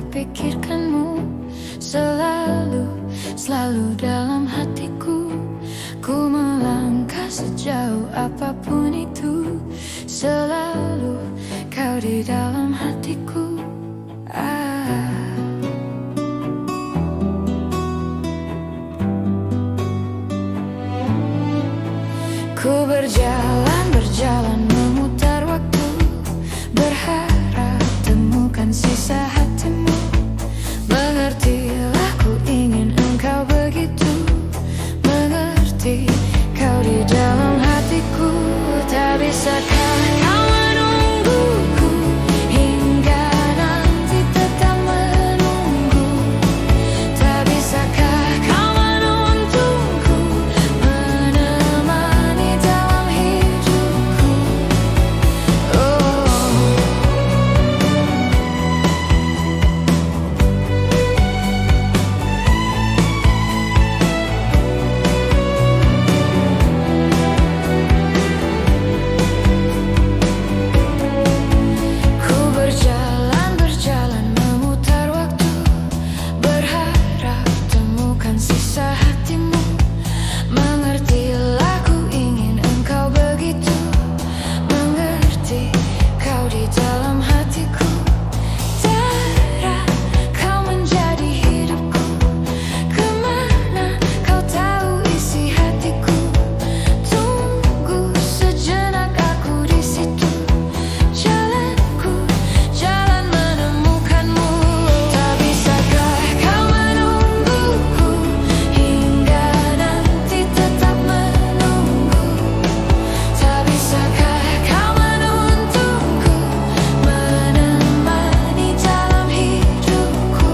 tak pikirkanmu. Selalu dalam hatiku. Ku melangkah sejauh apapun itu. Selalu kau di dalam hatiku. Ku berjalan memutar waktu, berharap temukan sisa hatimu. Mengertilah, ku ingin engkau begitu mengerti. Kau di dalam hatiku. Tak bisakah kau menungguku hingga nanti tetap menunggu? Tak bisakah kau menuntunku, menemani dalam hidupku? Ku berjalan memutar waktu, berharap temukan sisa hatimu. Mengertilah, ku ingin engkau begitu mengerti. Kau di dalam hatiku. Tera, kau menjadi hidupku. Kemana kau tahu isi hatiku? Tunggu sejenak, aku di situ. Jalanku, jalan menemukanmu. Tak bisakah kau menungguku hingga nanti tetap menunggu? Tak bisakah kau menuntunku, menemani dalam hidupku?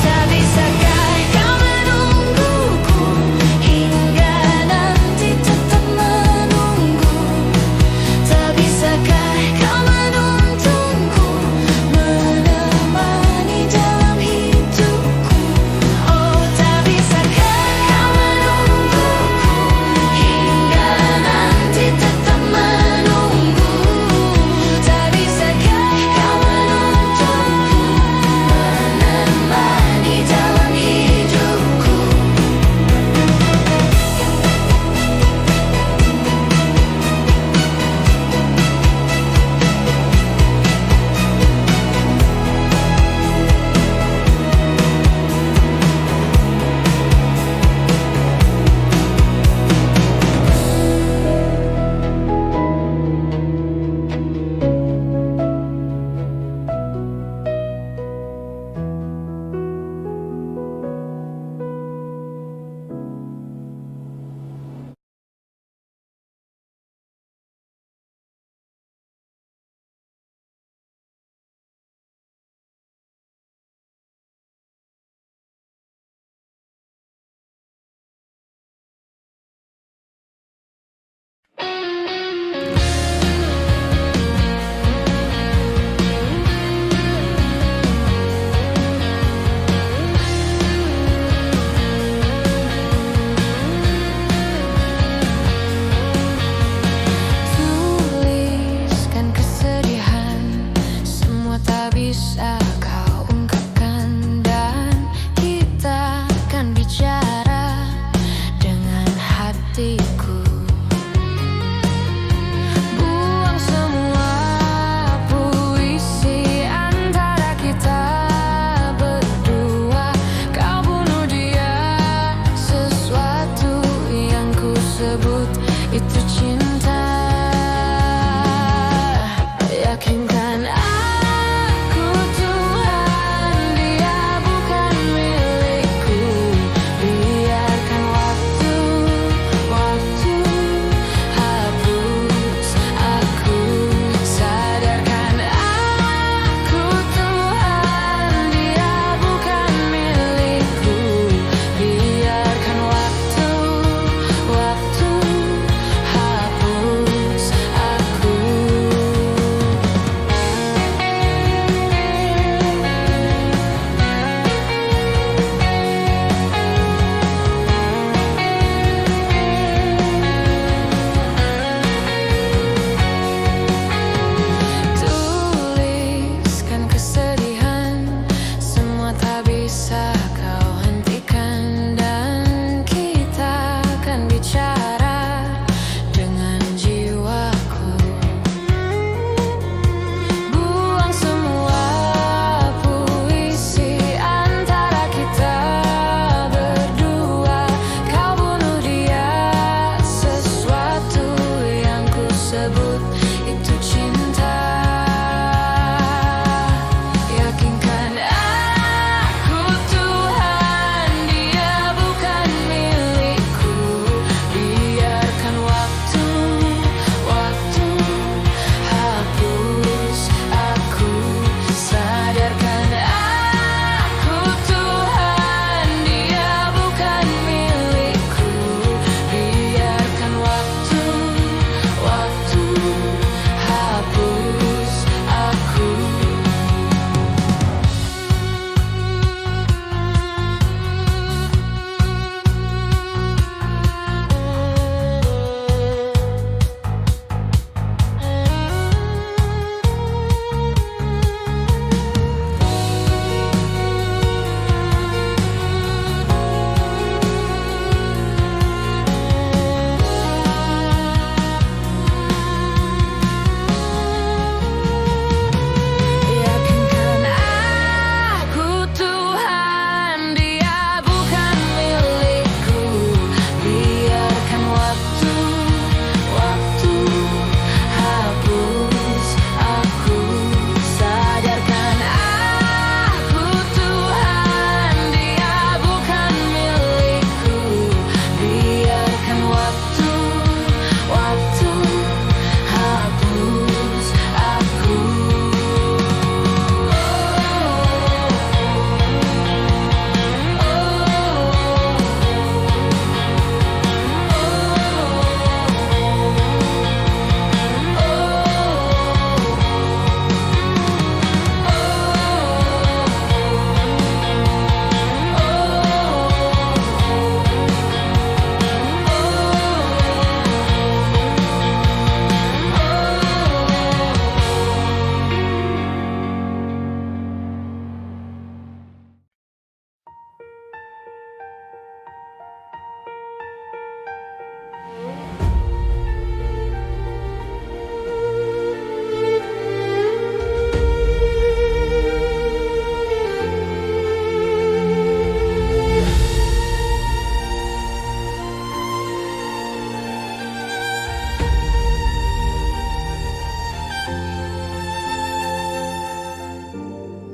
Tak bisakah kau menungguku hingga nanti tetap menunggu? Tak bisakah kau menuntunku, menemani dalam hidupku? Oh, tak bisakah kau menungguku hingga nanti tetap menunggu? Tak bisakah kau menuntunku, menemani dalam hidupku? Tuliskan kesedihan, semua tak bisa kau ungkapkan, dan kita akan bicara dengan hatiku. Buang semua puisi antara kita berdua. Kau bunuh dia, sesuatu yang ku sebut itu cinta. Yakinkan aku tuh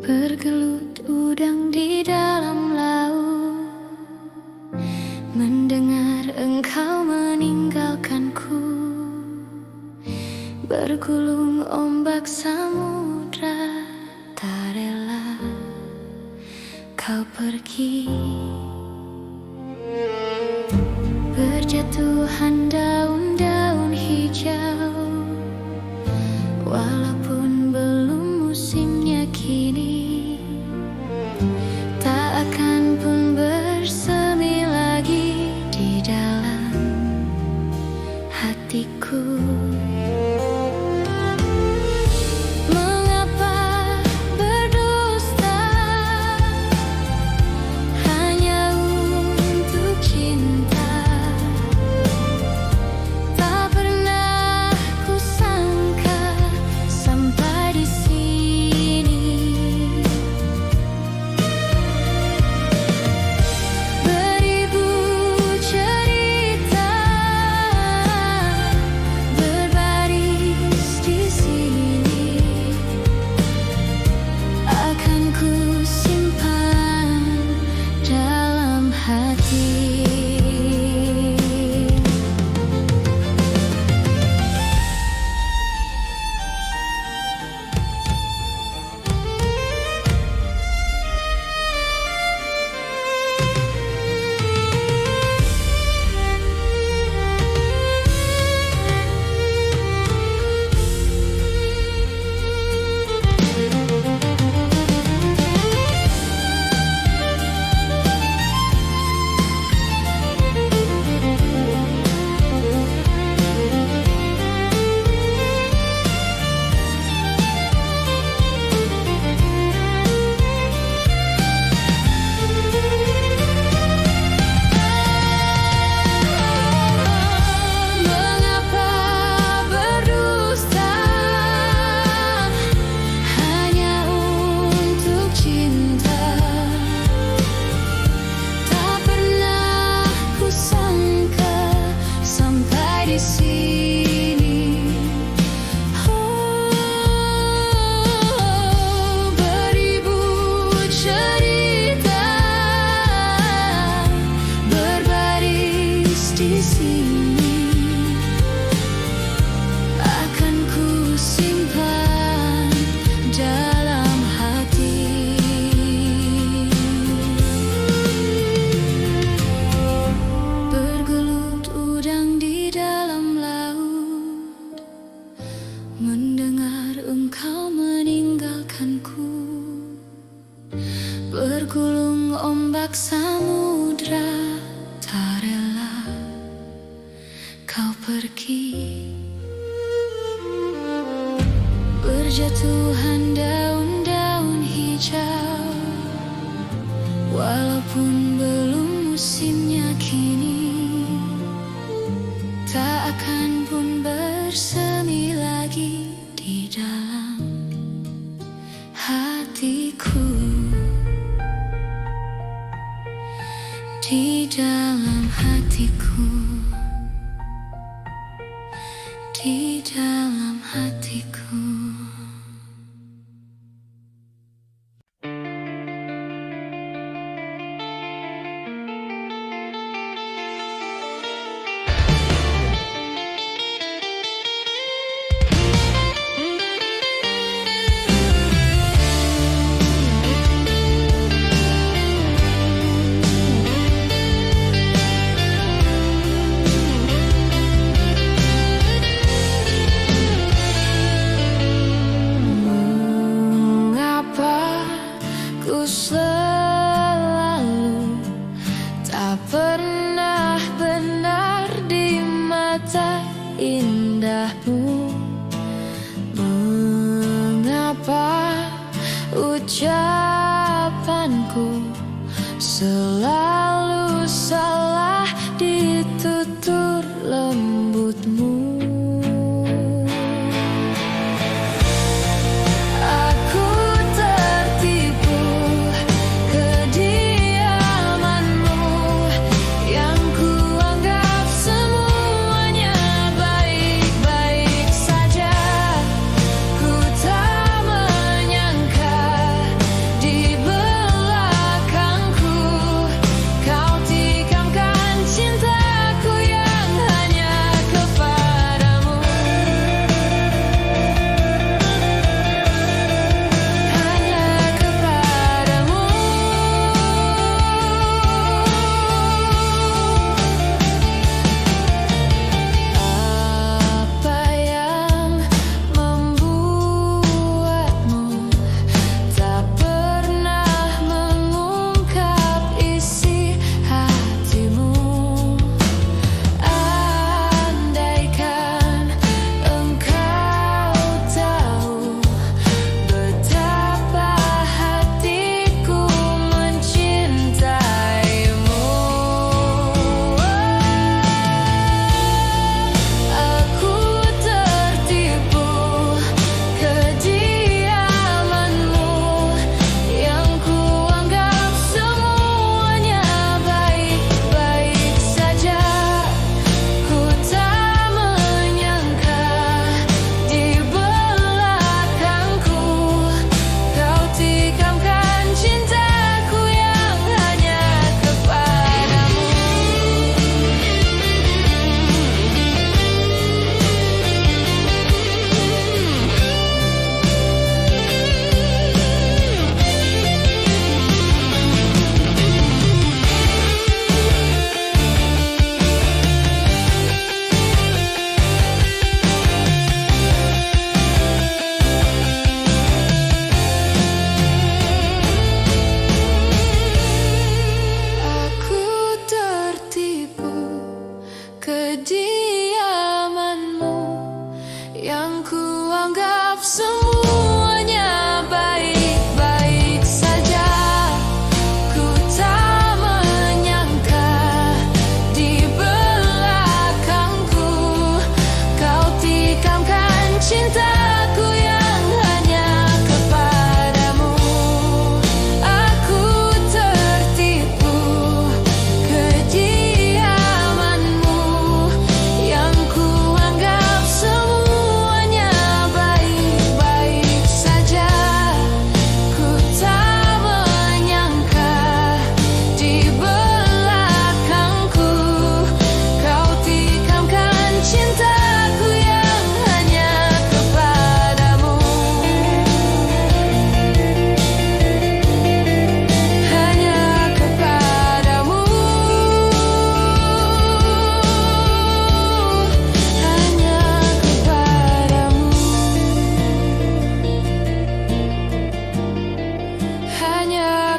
Bergelut udang di dalam laut, mendengar engkau meninggalkanku. Bergulung ombak samudra, tak rela kau pergi. Berjatuhan daun-daun hijau, walaupun belum musimnya kini, tak akan pun bersemi lagi di dalam hatiku. Mengapa berdusta hanya untuk cinta? Tak pernah kusangka sampai di sini. Beribu cerita berbaris di sini, akan ku simpan dalam hati. Mengapa berdusta hanya untuk cinta? Tak pernah kusangka sampai di sini. Beribu cerita berbaris di sini, akan ku simpan dalam hati. Bergelut udang di dalam laut, mendengar engkau meninggalkanku. Bergulung ombak samudra, tak rela kau pergi. Berjatuhan daun-daun hijau, walaupun belum musimnya kini, tak akan pun bersemi lagi di dalam hatiku. Di dalam hatiku, di dalam hatiku. Mengapa ku selalu tak pernah benar di mata indahmu? Mengapa ucapanku selalu salah di tutur lembutmu? Aku tertipu kediamanmu yang kuanggap semuanya baik-baik saja. Ku tak menyangka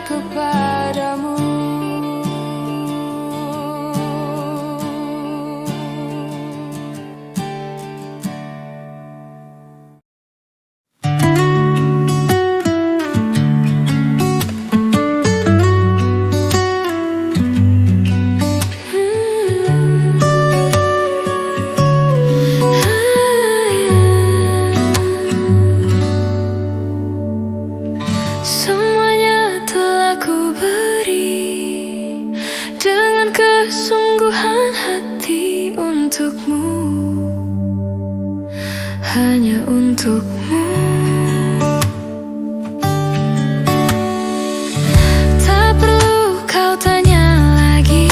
kepadamu. Semuanya telah ku beri dengan kesungguhan hati untukmu, hanya untukmu. Tak perlu kau tanya lagi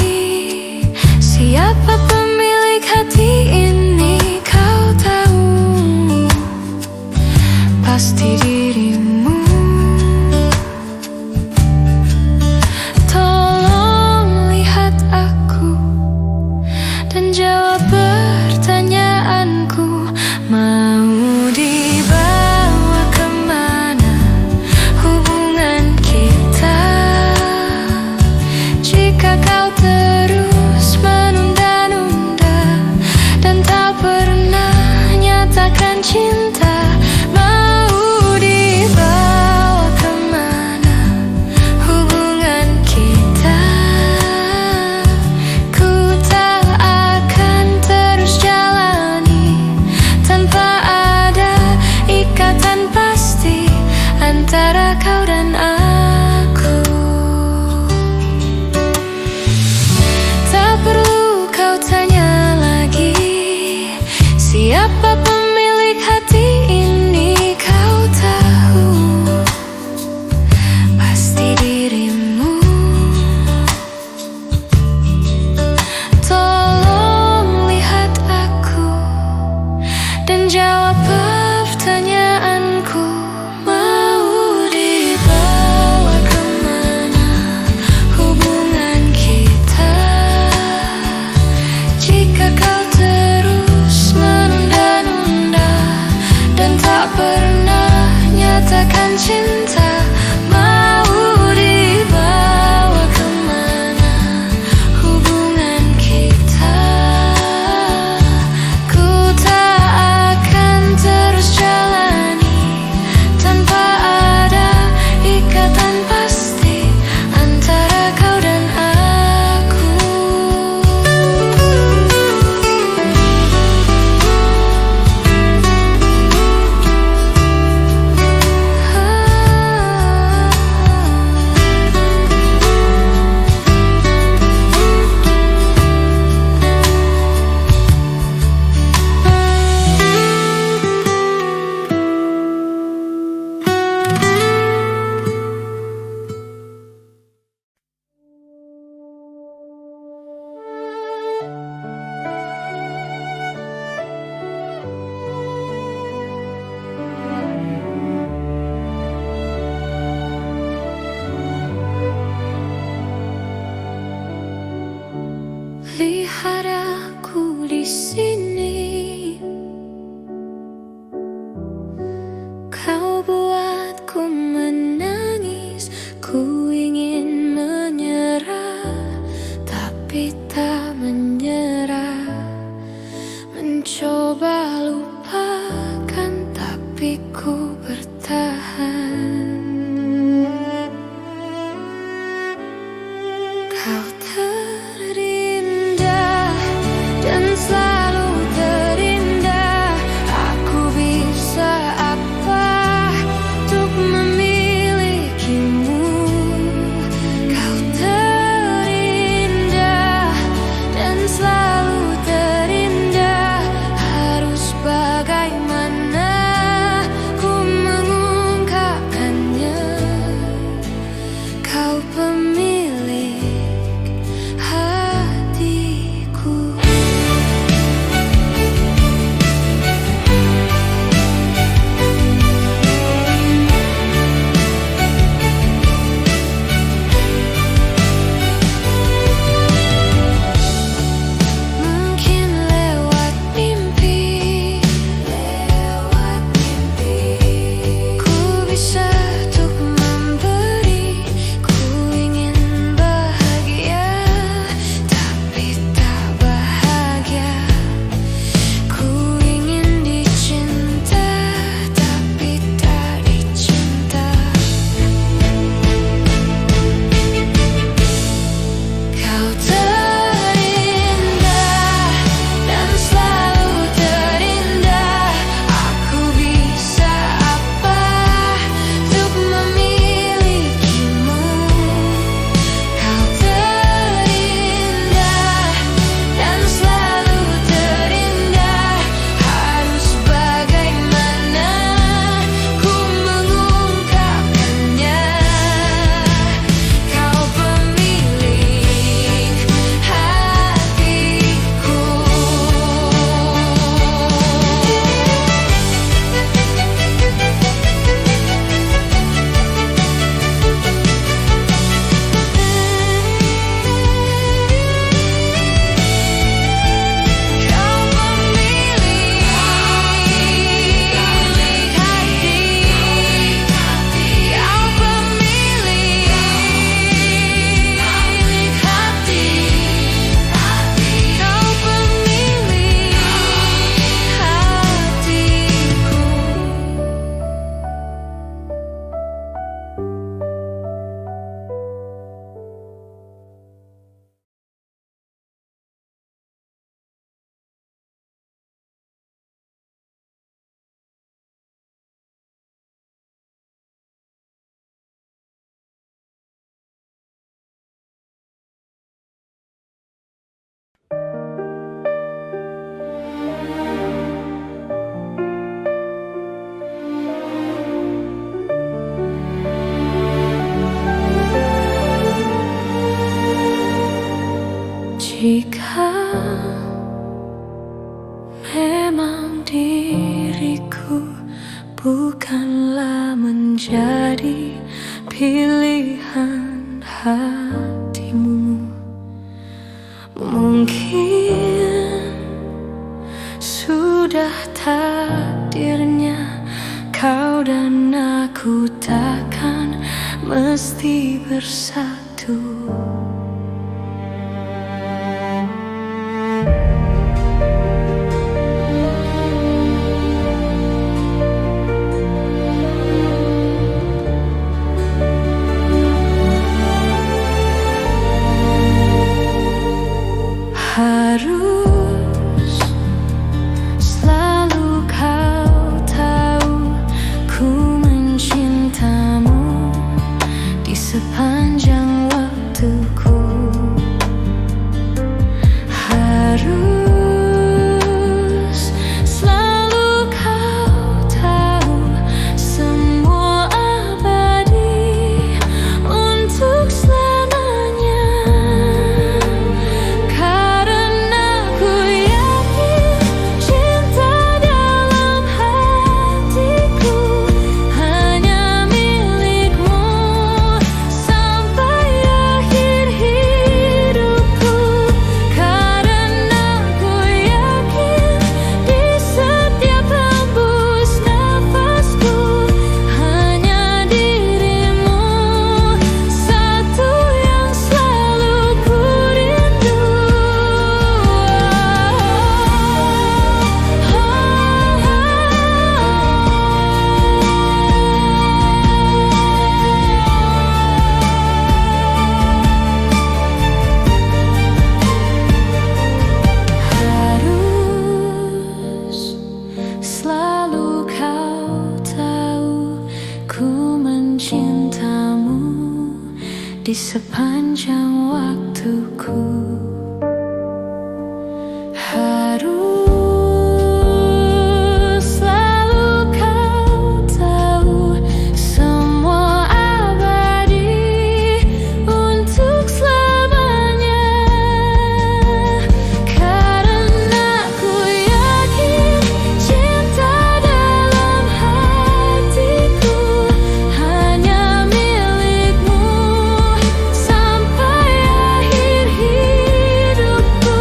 siapa pemilik hati ini, kau tahu pasti dirimu. Jawab pertanyaanku, mau dibawa kemana hubungan kita? Jika kau terus menunda-nunda dan tak pernah nyatakan cinta, mau dibawa kemana hubungan kita? Ku tak ikatan pasti antara kau dan aku. Tak perlu kau tanya lagi siapa pemilik hati ini, kau tahu pasti dirimu. Tolong lihat aku dan jawab pertanyaanku, mau dibawa kemana hubungan kita? Jika kau terus menunda-nunda dan tak pernah nyatakan cinta, mau dibawa kemana hubungan kita? Ku tak akan terus jalani tanpa ada ikatan pasti antara kau dan aku. Lihat aku di sini, kau buatku menangis. Ku ingin menyerah, tapi tak menyerah. Mencoba lupakan, tapi ku bertahan. Kau terindah dan selalu abadi pilihan hatimu. Mungkin sudah takdirnya kau dan aku takkan mesti bersatu. Harus selalu kau tahu ku mencintamu di sepanjang waktuku. Harus selalu kau tahu semua abadi untuk selamanya. Di sepanjang waktuku. Harus selalu kau tahu semua abadi untuk selamanya. Karena ku yakin cinta dalam hatiku hanya milikmu sampai akhir hidupku.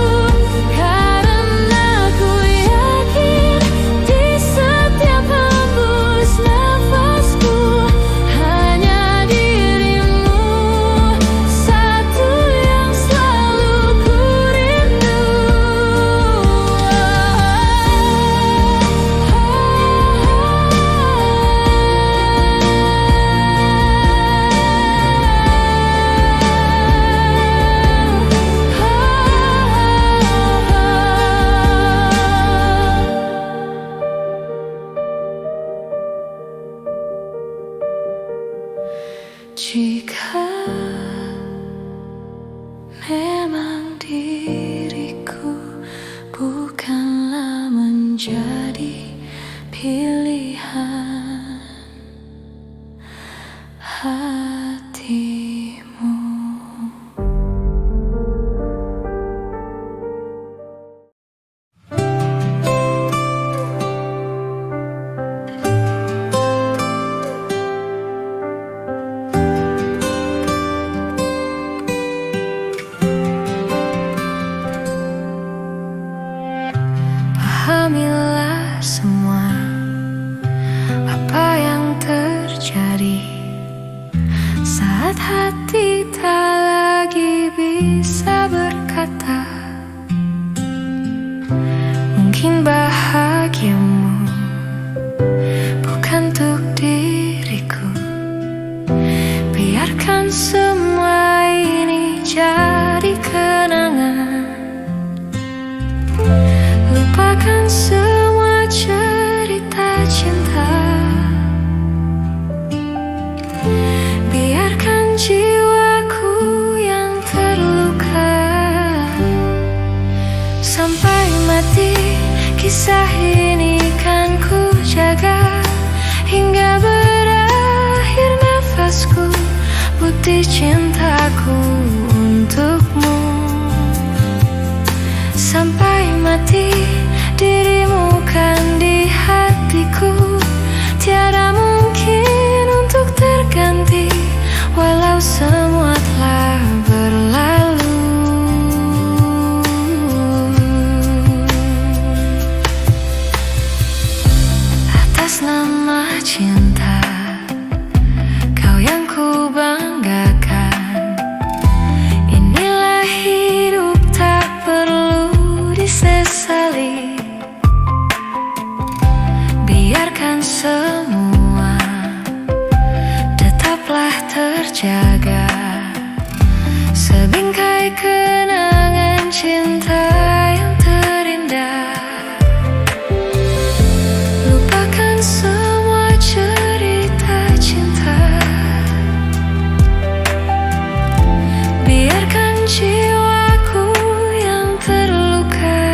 Karena ku yakin di setiap hembus nafasku hanya dirimu satu yang selalu ku rindu. Jika memang diriku bukanlah menjadi pilihan hatimu. Pahamilah semua apa yang terjadi saat hati tak lagi bisa berkata. Mungkin bahagiamu bukan untuk diriku. Biarkan semua ini jadi kenangan. Lupakan semua cerita cinta. Biarkan jiwaku yang terluka. Sampai mati kisah ini kan ku jaga. Hingga berakhir nafasku, bukti cintaku untukmu. Sampai mati dirimu kan di hatiku. Tiada mungkin untuk terjaga. Sebingkai kenangan cinta yang terindah. Lupakan semua cerita cinta. Biarkan jiwaku yang terluka.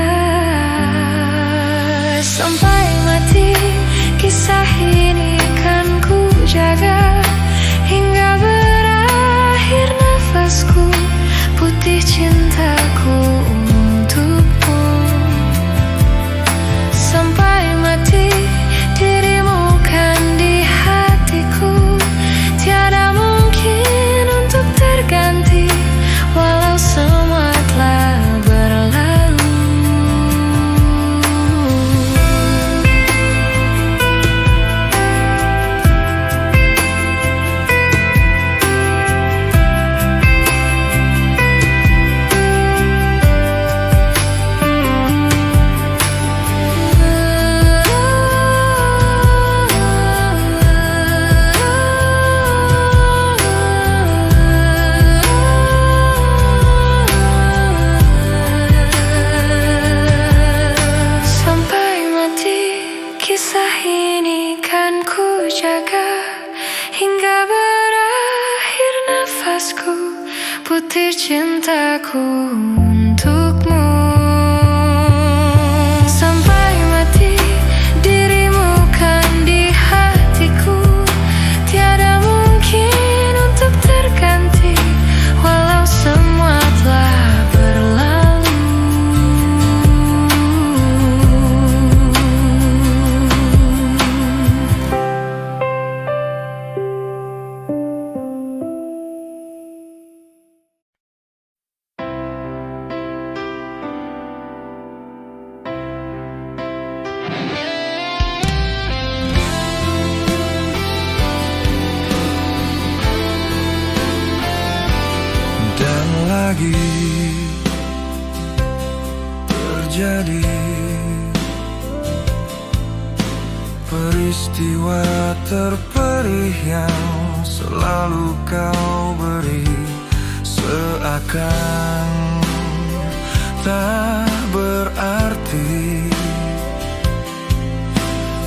Sampai mati kisah ini kan ku jaga. Hingga berakhir nafasku, putih cintaku untukmu. Sampai mati dirimu kan di hatiku. Tiada mungkin untuk terganti, walau semua telah berlalu. Kisah ini kan ku jaga. Hingga berakhir nafasku, putih cintaku untukmu. Sampai mati dirimu kan di hatiku. Tiada mungkin untuk terganti, walau semua telah berlalu. Dan lagi terjadi peristiwa terperih yang selalu kau beri. Seakan tak berarti.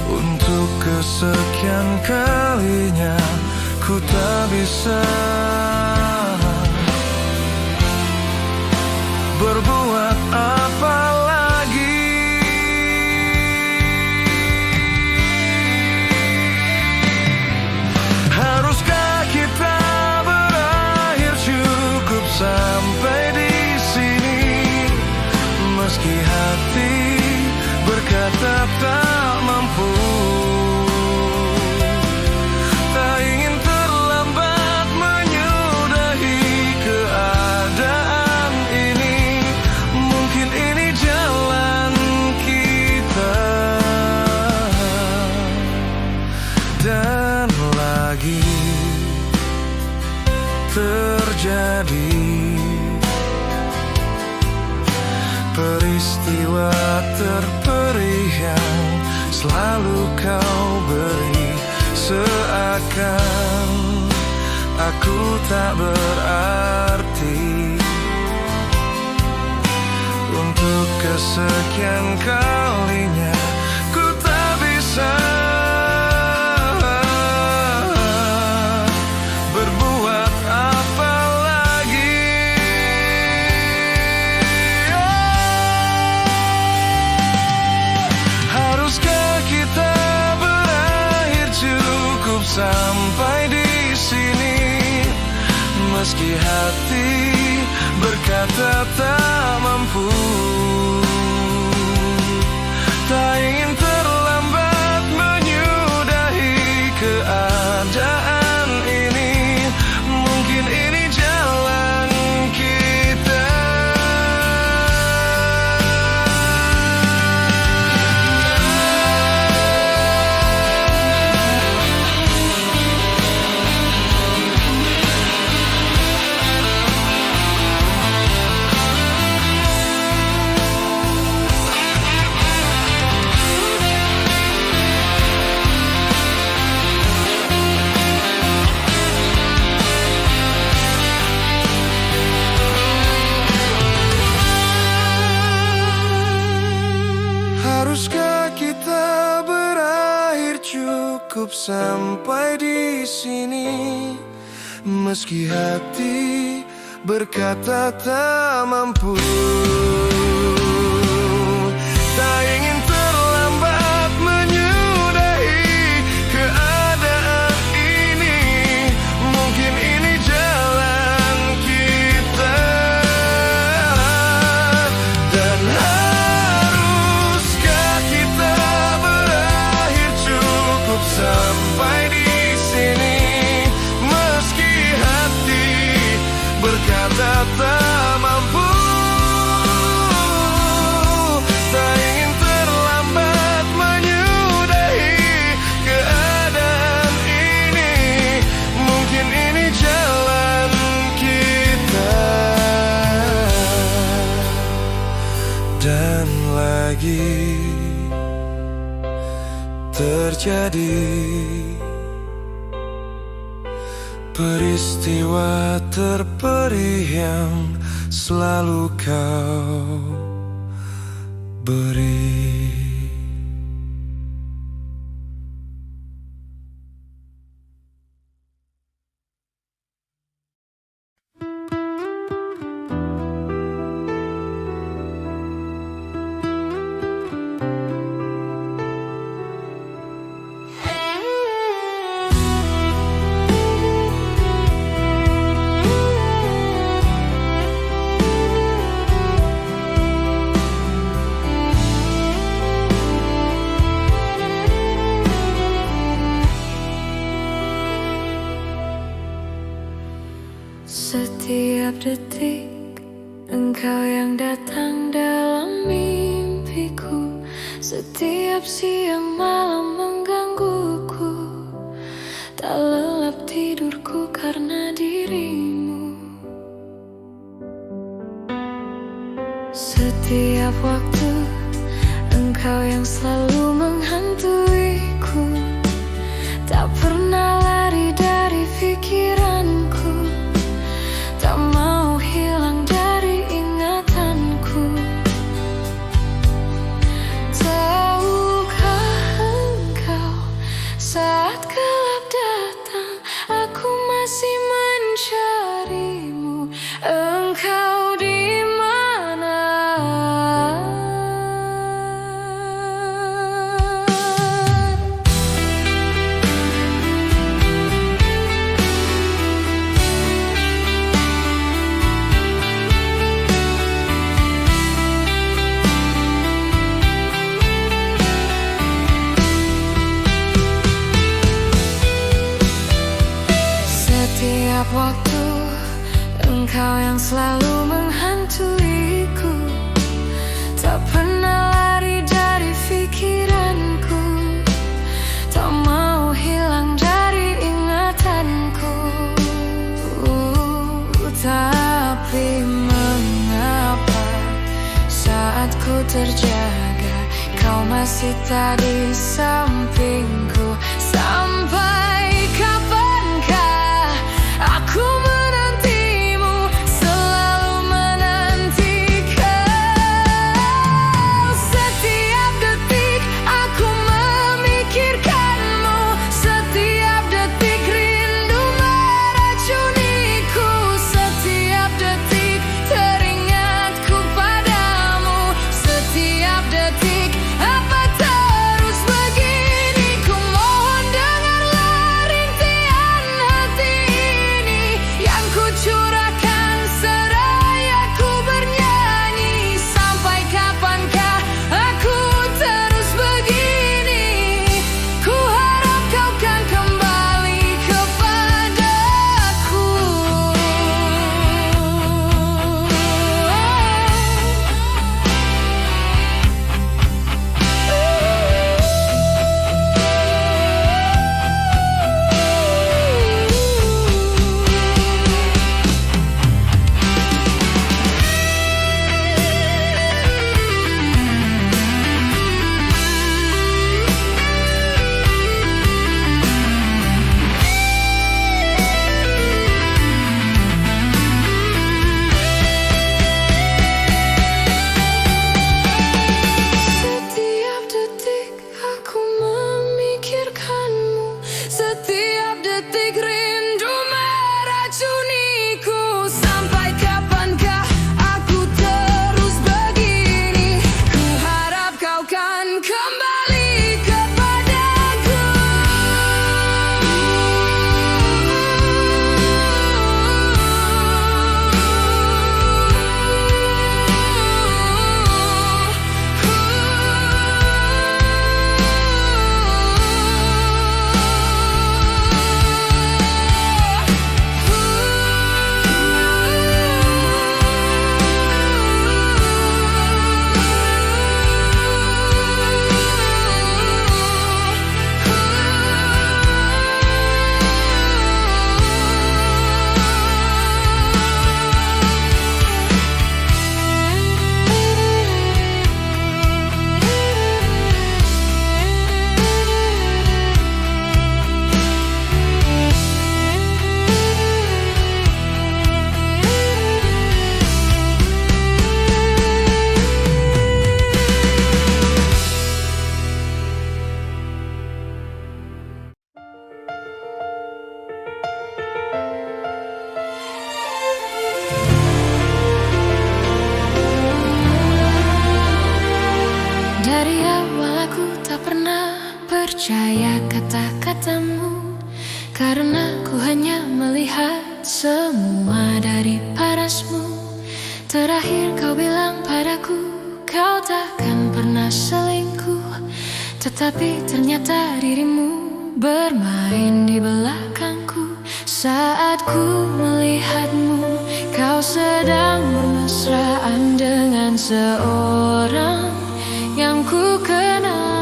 Untuk kesekian kalinya ku tak bisa berbuat apa lagi. Haruskah kita berakhir cukup sampai di sini? Meski hati berkata tak mampu. Tak ingin terlambat menyudahi keadaan ini. Mungkin ini jalan kita. Dan lagi terjadi peristiwa terperih yang selalu kau beri. Seakan aku tak berarti. Untuk kesekian kalinya ku tak bisa berbuat apa lagi. Haruskah kita berakhir cukup sampai di sini? Meski hati berkata tak mampu. Tak ingin terlambat menyudahi keadaan ini. Mungkin ini jalan kita. meski hati berkata tak mampu. Tak ingin terlambat menyudahi keadaan ini. Mungkin ini jalan kita. Dan haruskah kita berakhir cukup sampai di sini? Meski hati berkata tak mampu. Tak ingin terlambat menyudahi keadaan ini. Mungkin ini jalan kita. Dan lagi terjadi peristiwa terperih yang selalu kau beri. Setiap detik engkau yang datang dalam mimpiku. Setiap siang malam menggangguku. Tak lelap tidurku karena dirimu. Setiap waktu engkau yang selalu menghantuiku. Tak pernah lari dari pikiranku. Tak mau hilang dari ingatanku. Tahukah engkau, saat gelap datang, aku masih mencarimu. Engkau di mana? Setiap waktu engkau yang selalu menghantuiku. Tak pernah lari dari pikiranku. Tak mau hilang dari ingatanku. Tapi mengapa saat ku terjaga, kau masih tak di sampingku? Sampai kapankah aku menantimu, selalu menantikan. Setiap detik aku memikirkanmu. Setiap detik rindu meracuniku. Setiap detik teringatku padamu. Setiap detik, apa terus begini? Ku mohon dengarlah percaya kata-katamu, karena ku hanya melihat semua dari parasmu. Terakhir kau bilang padaku, kau takkan pernah selingkuh, tetapi ternyata dirimu bermain di belakangku. Saat ku melihatmu, kau sedang bermesraan dengan seorang yang ku kenal.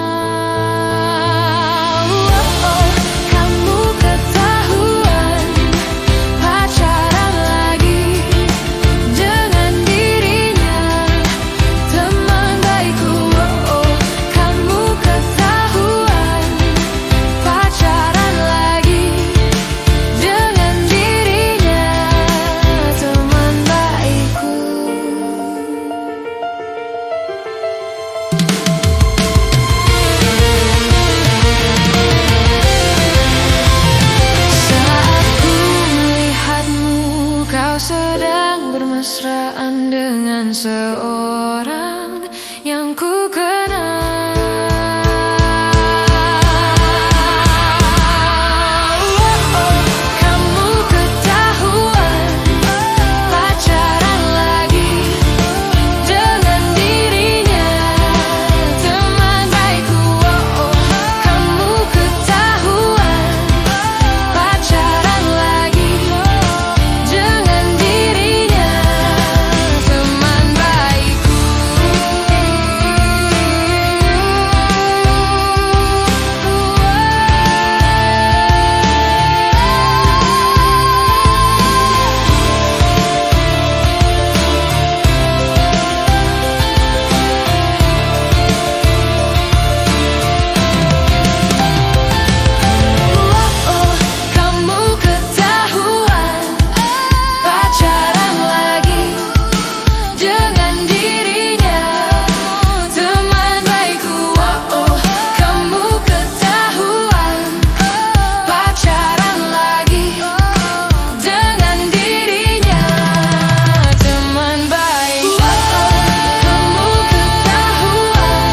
Kamu ketahuan pacaran lagi dengan dirinya, teman baikku. Kamu ketahuan pacaran lagi dengan dirinya, teman baikku. Saat ku melihatmu, kau sedang bermesraan dengan seorang yang ku kenal. Kamu ketahuan pacaran lagi dengan dirinya, teman baikku. Kamu ketahuan pacaran lagi dengan dirinya, teman baikku. Kamu ketahuan pacaran lagi dengan dirinya, teman baikku. Kamu ketahuan pacaran lagi dengan dirinya, teman baikku. Kamu ketahuan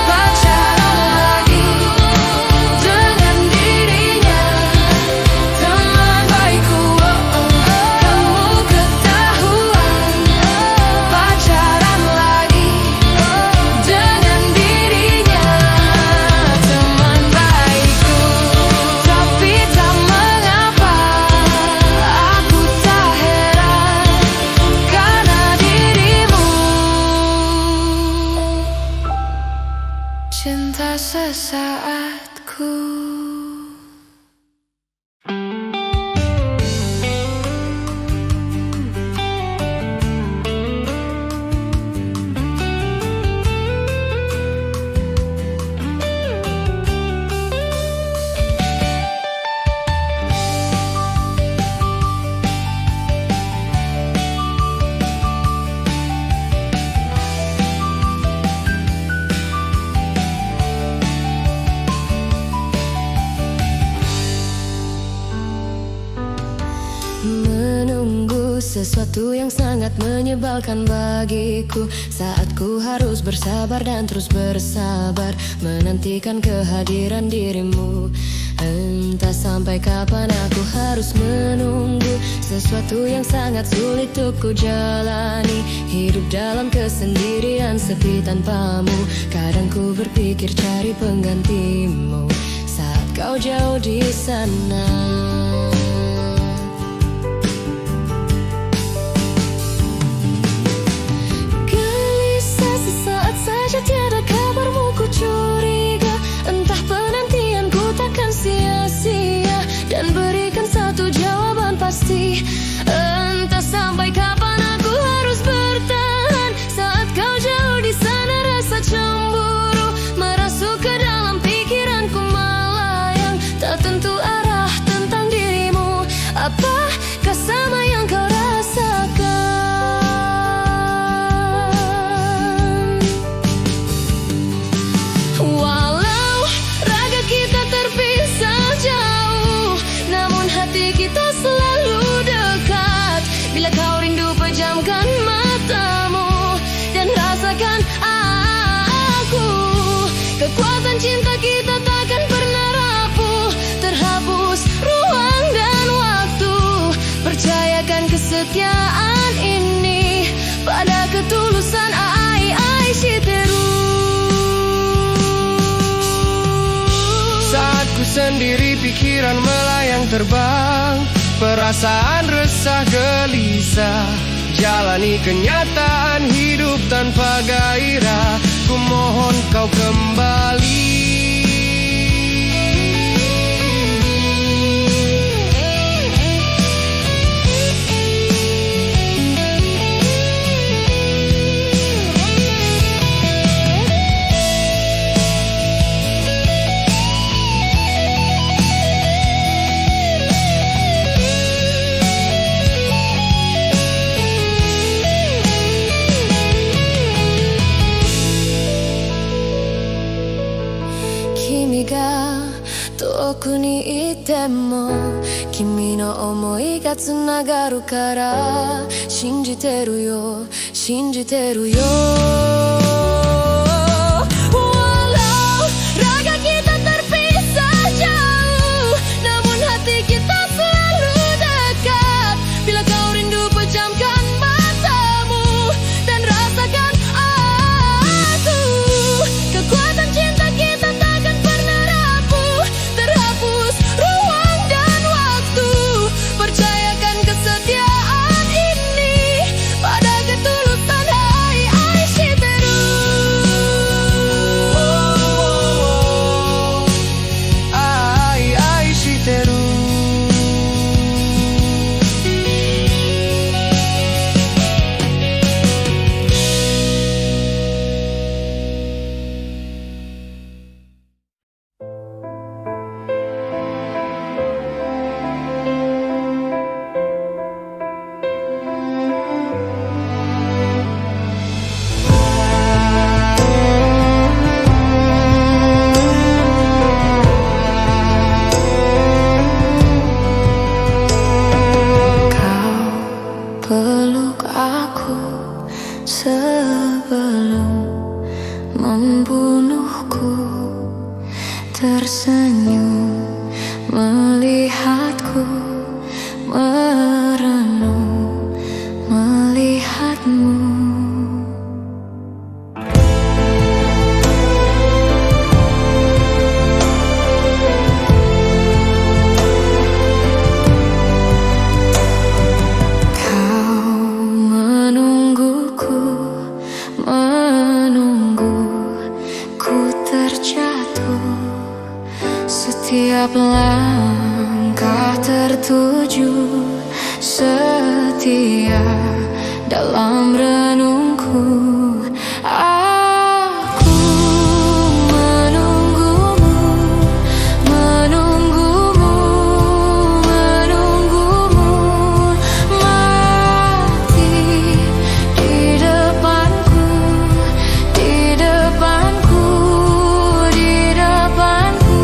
pacaran lagi dengan dirinya, teman baikku. Kamu ketahuan pacaran lagi dengan dirinya, teman baikku. Tapi tak mengapa, aku tak heran karena dirimu cinta sesaatku. Menunggu sesuatu yang sangat menyebalkan bagiku, saat ku harus bersabar dan terus bersabar menantikan kehadiran dirimu. Entah sampai kapan aku harus menunggu sesuatu yang sangat sulit untuk ku jalani. Hidup dalam kesendirian sepi tanpamu, kadang ku berpikir cari penggantimu saat kau jauh di sana. Gelisah sesaat saja tiada kabarmu, ku curiga entah penantianku takkan sia-sia, dan berikan satu jawaban pasti. Entah sampai kapan aku harus bertahan saat kau jauh di sana. Rasa cemburu merasuk ke dalam pikiranku, melayang tak tentu arah tentang dirimu. kesetiaan ini, pada ketulusan ai Shiteru. Saat ku sendiri pikiran melayang terbang, perasaan resah gelisah, jalani kenyataan hidup tanpa gairah. Ku mohon kau kembali. Kimi ga toku ni ite mo Kimi no omoi ga tsunagaru kara Shinjiteru yo, shinjiteru yo. Walau raga kita terpisah jauh, namun hati kita selalu dekat. Bila kau rindu pejamkan matamu dan rasakan aku. Kekuatan cinta kita takkan pernah rapuh, terhapus ruang dan waktu. Percayakan kesetiaan ini pada ketulusan ai Shiteru. Ai Shiteru. Peluk aku sebelum membunuhku, tersenyum melihatku, merenung melihatmu. Setiap langkah tertuju setia dalam renungku. Aku menunggumu, menunggumu, menunggumu. Mati di depanku, di depanku, di depanku.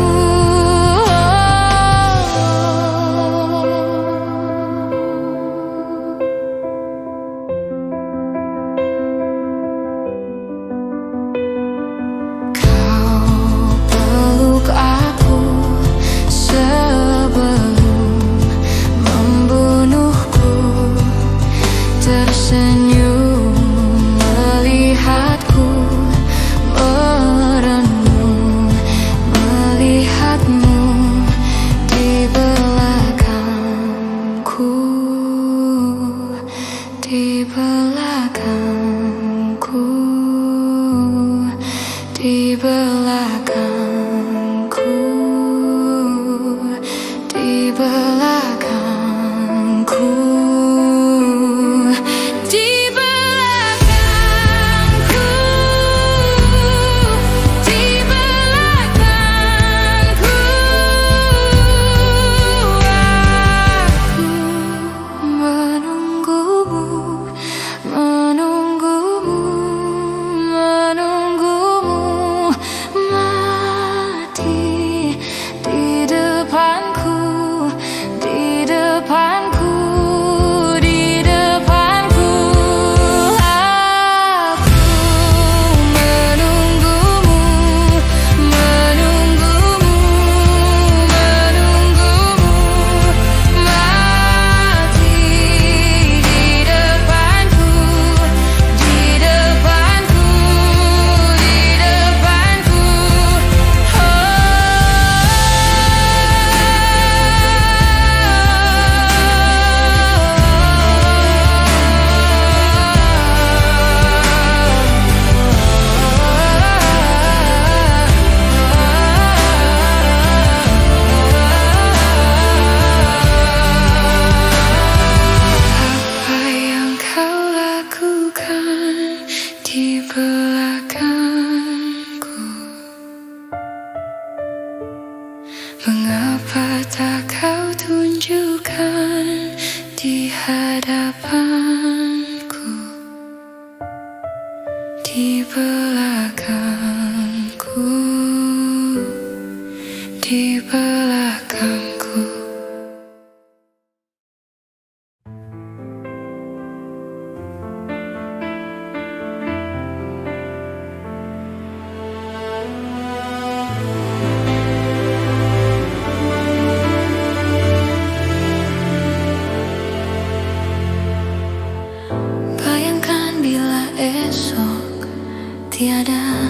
tiada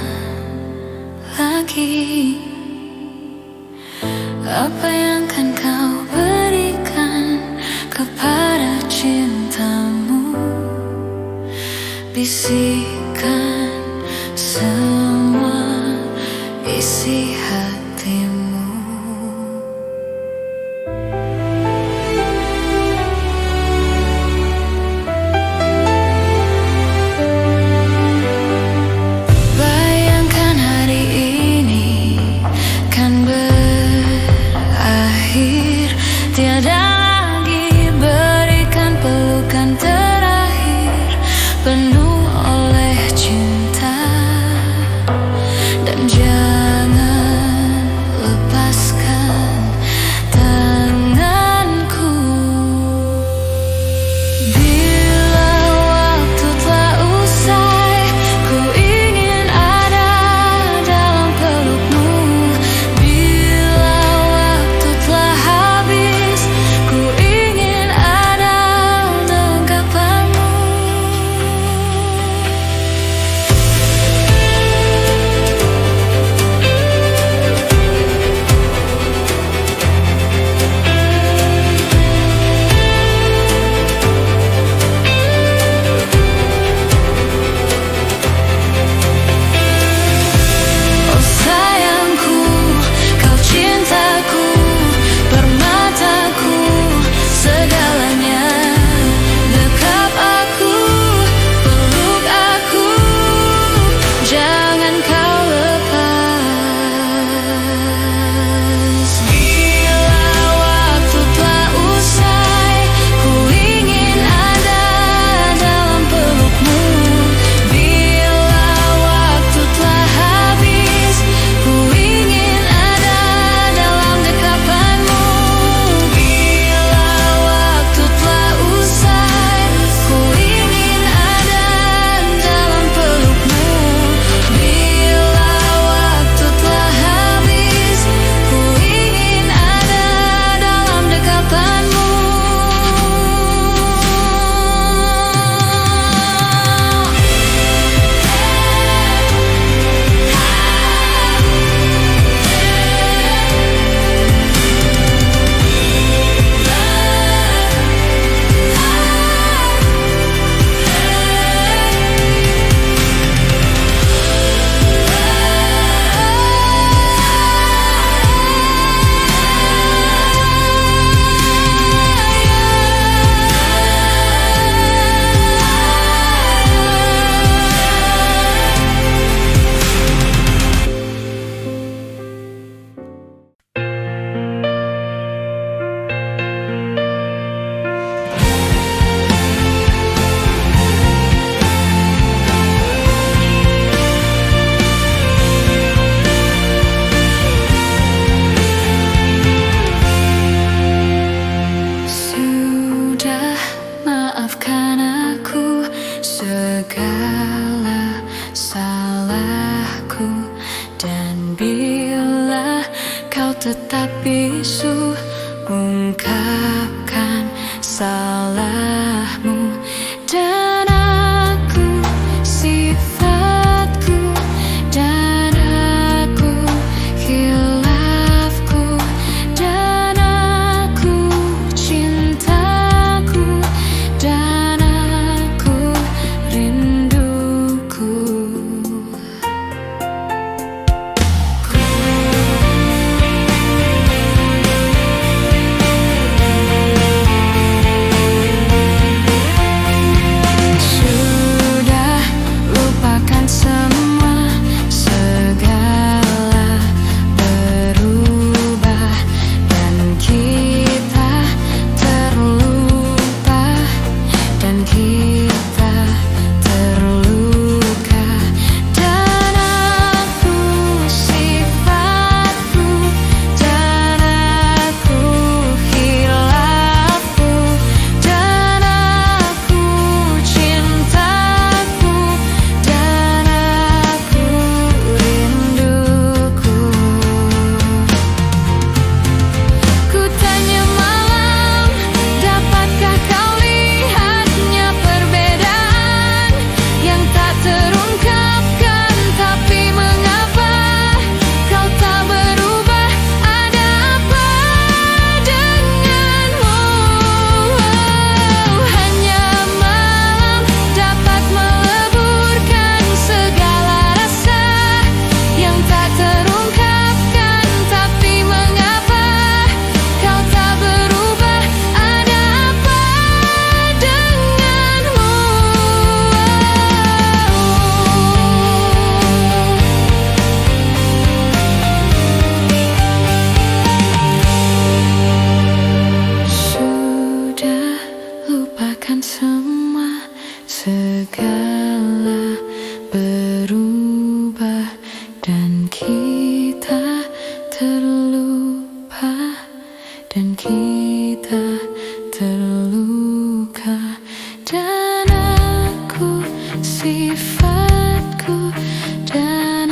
lagi. Apa yang kan kau berikan kepada cintamu? Bisikan semua isi hatimu. Bayangkan hari ini kan berakhir, tiada lagi berikan pelukan terakhir penuh oleh cinta. Dan jangan lepaskan tanganku. Bila waktu telah usai, ku ingin ada dalam pelukmu. Bila waktu telah habis, ku ingin ada dalam kapanmu. Oh sayangku, kau cintaku, permataku, segalanya. Dekap aku, peluk aku, jangan kau lepas. Bila waktu telah usai, ku ingin ada dalam pelukmu. Bila waktu telah habis, ku ingin ada dalam dekapanmu. Bila waktu telah usai, ku ingin ada dalam pelukmu. Bila waktu telah habis, ku ingin ada dalam dekapanmu. Sudah, maafkan aku segala salahku. Dan bila kau tetap bisu, ungkapkan salahmu. Dan aku, sifatku, dan aku, khilafku, dan aku, cintaku, dan aku, rinduku. semua segala berubah dan kita terlupa dan kita terluka dan aku sifatku dan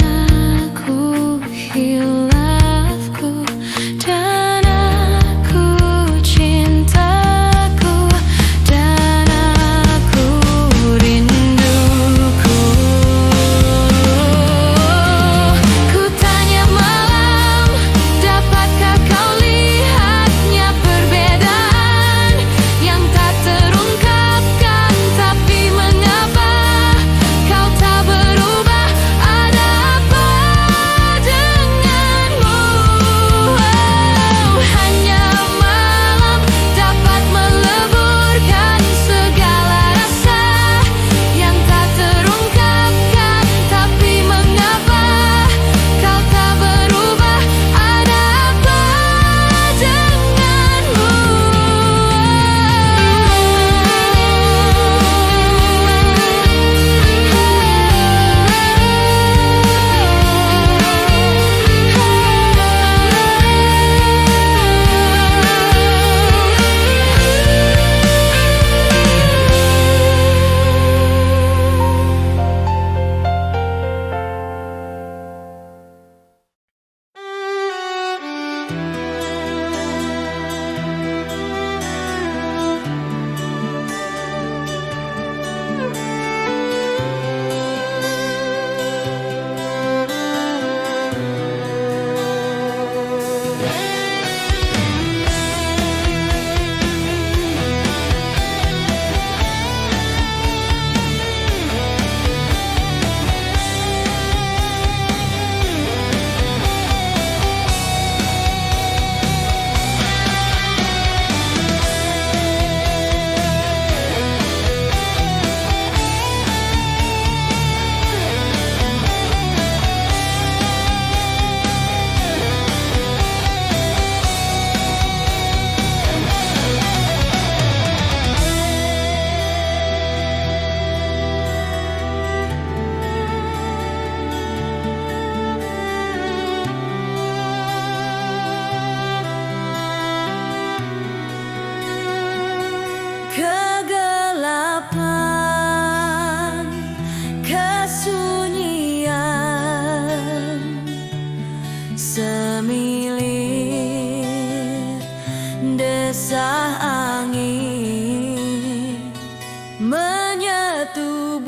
aku hilafku dan aku cintaku dan aku rinduku. Ku tanya malam, dapatkah kau lihatnya perbedaan yang tak terungkapkan, tapi mengapa kau tak berubah? Ada apa denganmu? Hanya malam dapat meleburkan segala rasa yang tak terungkapkan, tapi mengapa kau tak berubah? Ada apa denganmu? Kegelapan, kesunyian, semilir desah angin menyetubuhi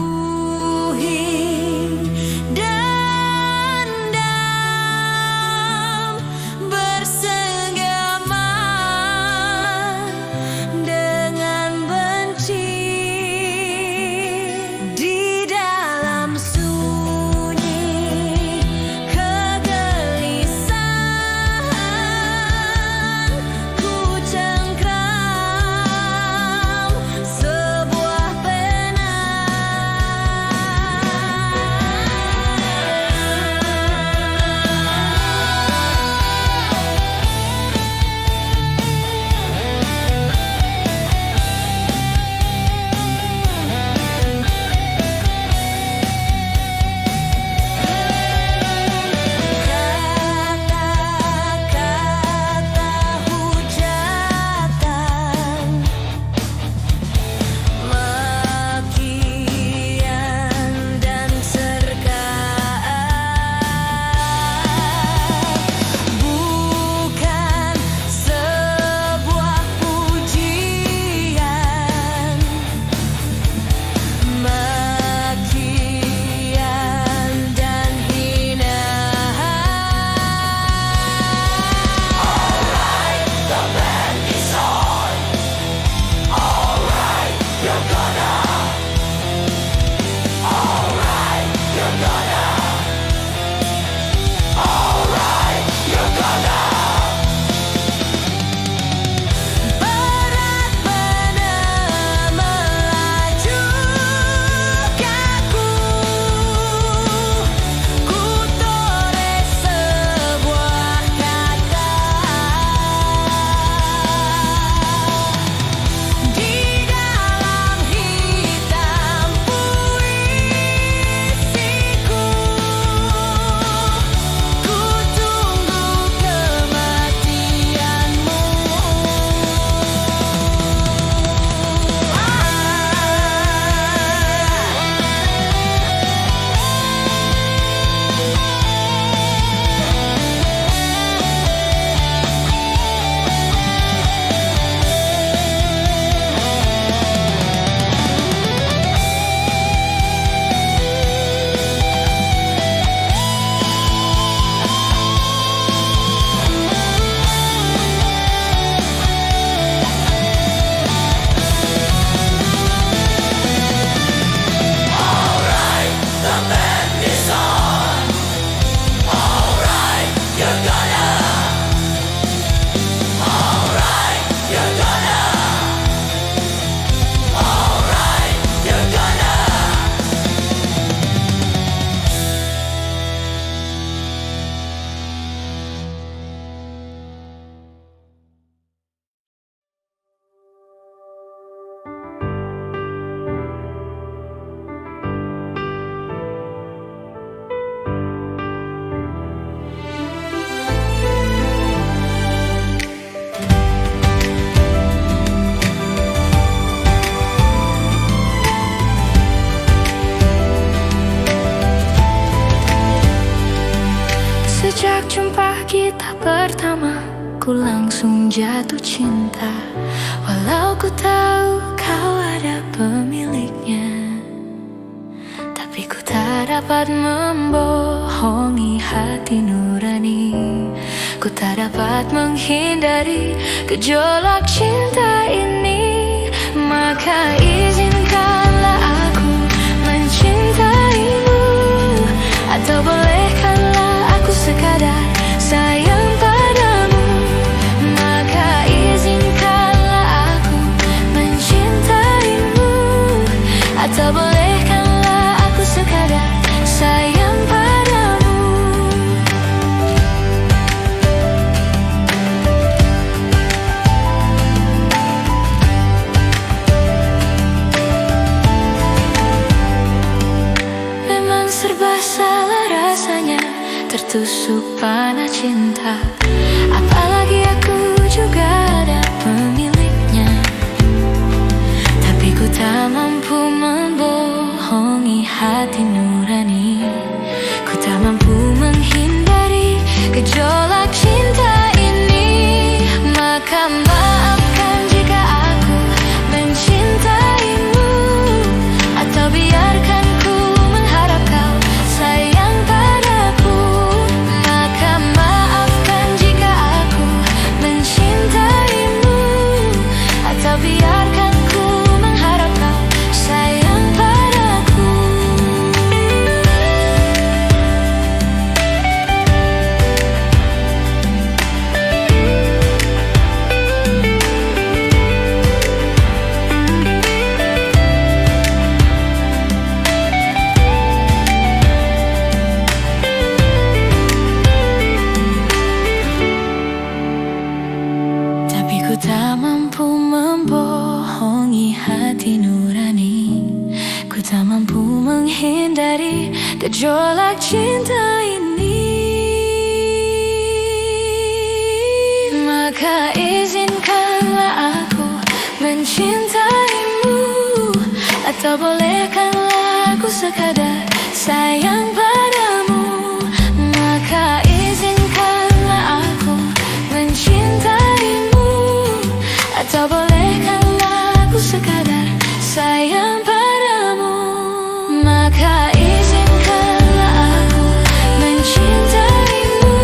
dendam bersenggama dengan yang jatuh cinta, walau ku tahu kau ada pemiliknya. Tapi ku tak dapat membohongi hati nurani, ku tak dapat menghindari gejolak cinta ini. Maka izinkanlah aku mencintaimu, atau bolehkanlah aku sekadar sayang padamu. Maka izinkanlah aku mencintaimu, atau bolehkanlah aku sekadar sayang padamu. Memang serba salah rasanya tertusuk panah cinta, apalagi aku juga ada pemiliknya. Tapi ku tak mampu membohongi hati nurani, ku tak mampu menghindari gejolak cinta ini. Maka maafkan jika aku mencintaimu, atau biarkan ku mengharap kau sayang padaku. Maka maafkan jika aku mencintaimu, atau biarkan ku mengharap kau sayang padaku. Tapi ku tak mampu membohongi hati nurani, ku tak mampu menghindari gejolak cinta ini. Maka izinkanlah aku mencintaimu, atau bolehkanlah aku sekadar sayang padamu. Maka izinkanlah aku mencintaimu, atau bolehkanlah aku sekadar sayang padamu. Maka izinkanlah aku mencintaimu,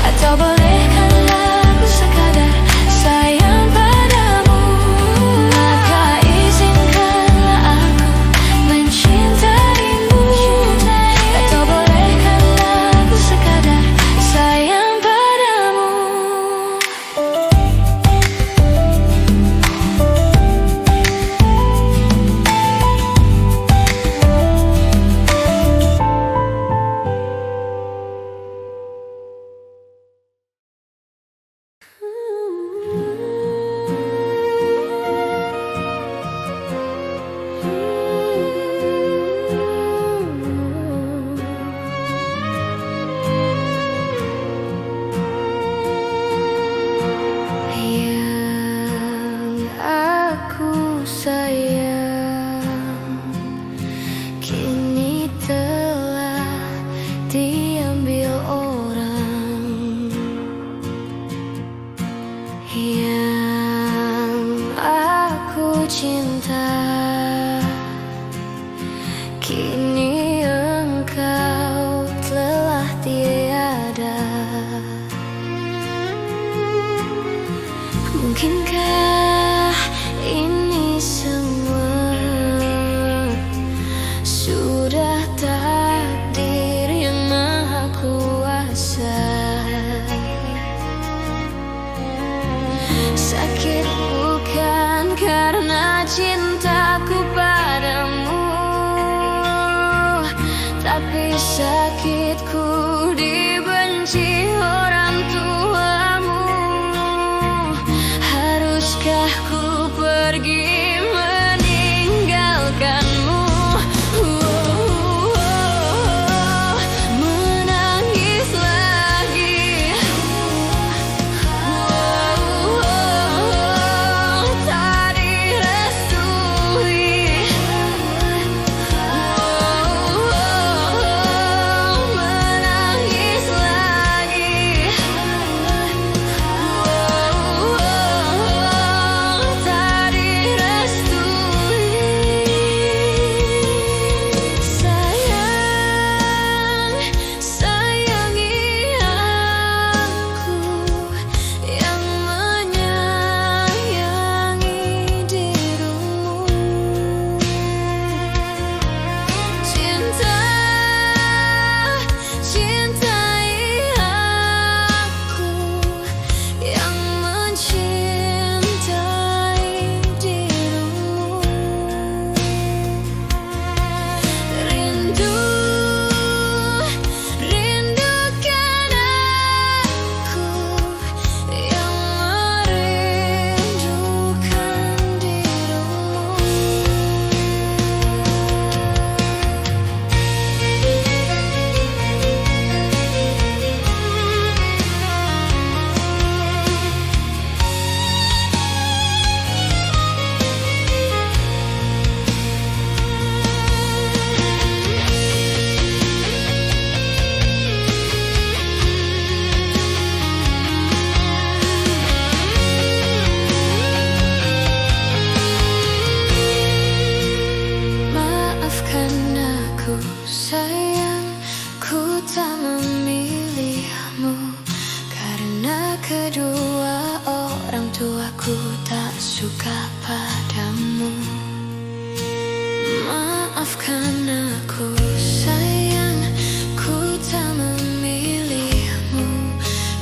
atau bolehkanlah aku sekadar sayang padamu. Maka izinkanlah aku mencintaimu, atau bolehkanlah aku sekadar sayang padamu. Yang aku sayang kini telah diambil orang. Yang aku cinta kini engkau telah tiada. Mungkinkah ini semua sudah takdir yang maha kuasa? Sakit bukan karena cintaku padamu, tapi sakitku dibenci orang tuamu. Haruskah ku pergi meninggalkanmu? Menangis lagi. Tadi restu Maafkan aku sayang, ku tak memilihmu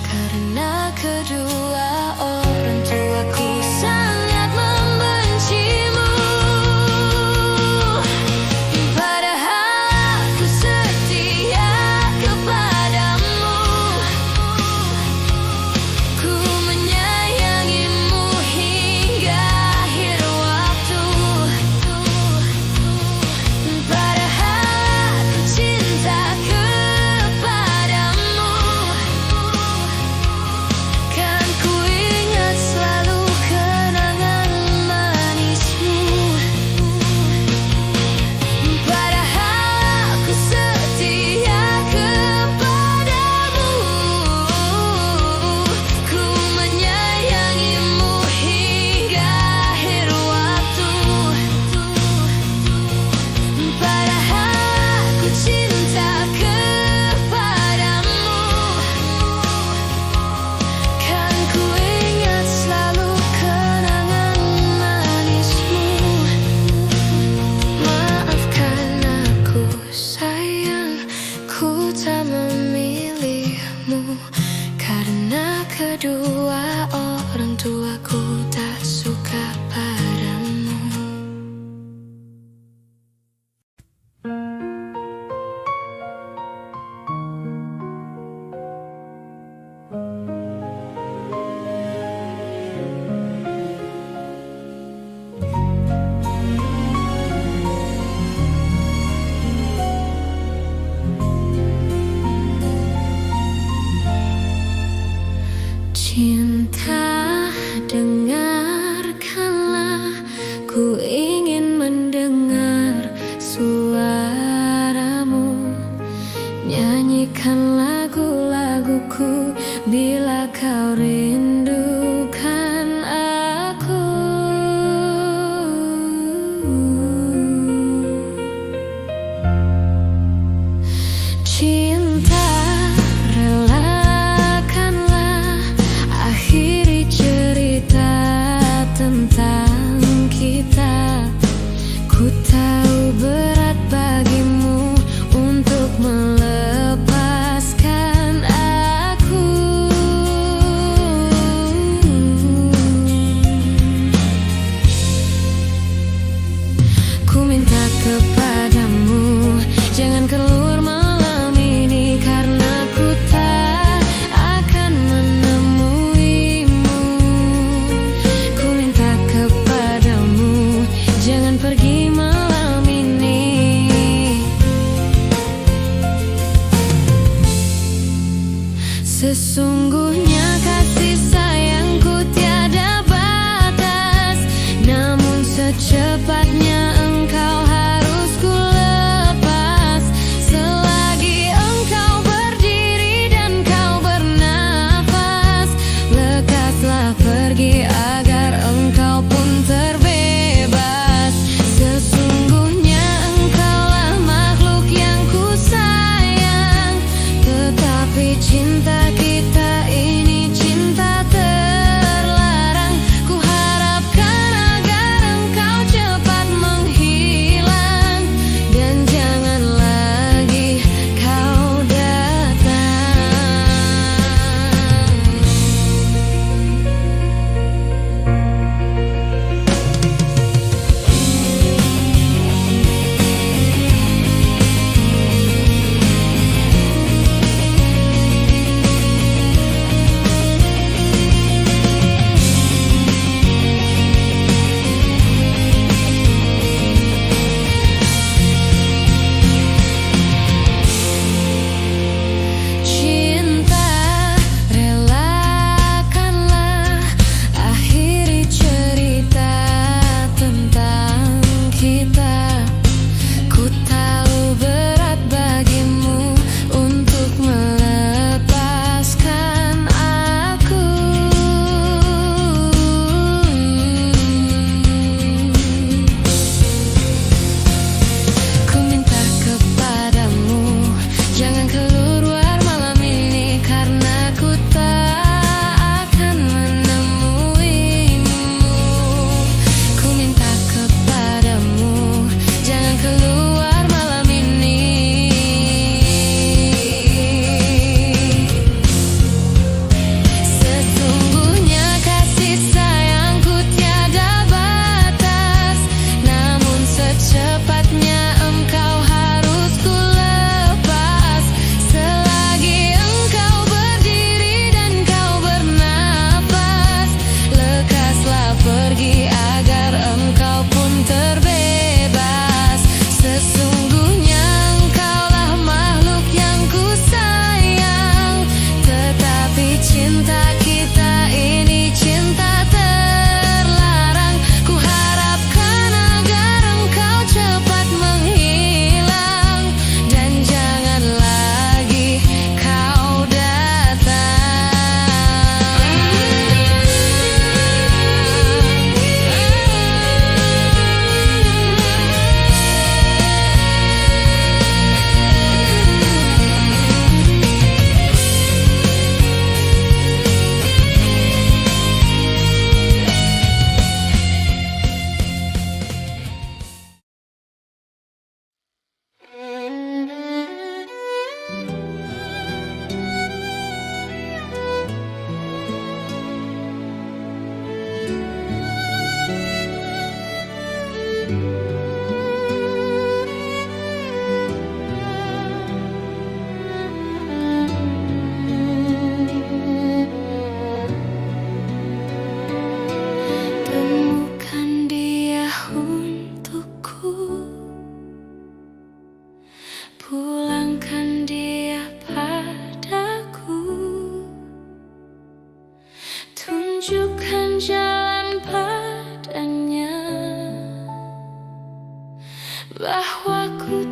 karena kedua orang tuaku sangat membencimu. Padahal aku setia kepadamu, ku menyayangimu hingga akhir waktu. Padahal aku cinta kepadamu, kan ku ingat selalu kenangan manismu. Padahal aku setia kepadamu, ku menyayangimu hingga akhir waktu. Padahal aku cinta kepadamu, kan ku ingat selalu kenangan manismu. Maafkan aku sayang, ku tak memilihmu karena kedua orang tuaku tak suka padamu. Cinta, dengarkanlah, ku ingin mendengar suaramu. Nyanyikan lagu-laguku bila kau rindukan aku. Cinta, relakanlah akhiri cerita tentang kita. Ku tahu berat bagimu untuk melepaskan aku. Ku minta kepadamu, jangan keluar malam ini karena ku tak akan menemuimu. Ku minta kepadamu, jangan pergi malam ini. Sesungguhnya kasih sayangku tiada batas, namun secepatnya engkau harus Temukan dia untukku, pulangkan dia padaku, tunjukkan jalan padanya, bahwa ku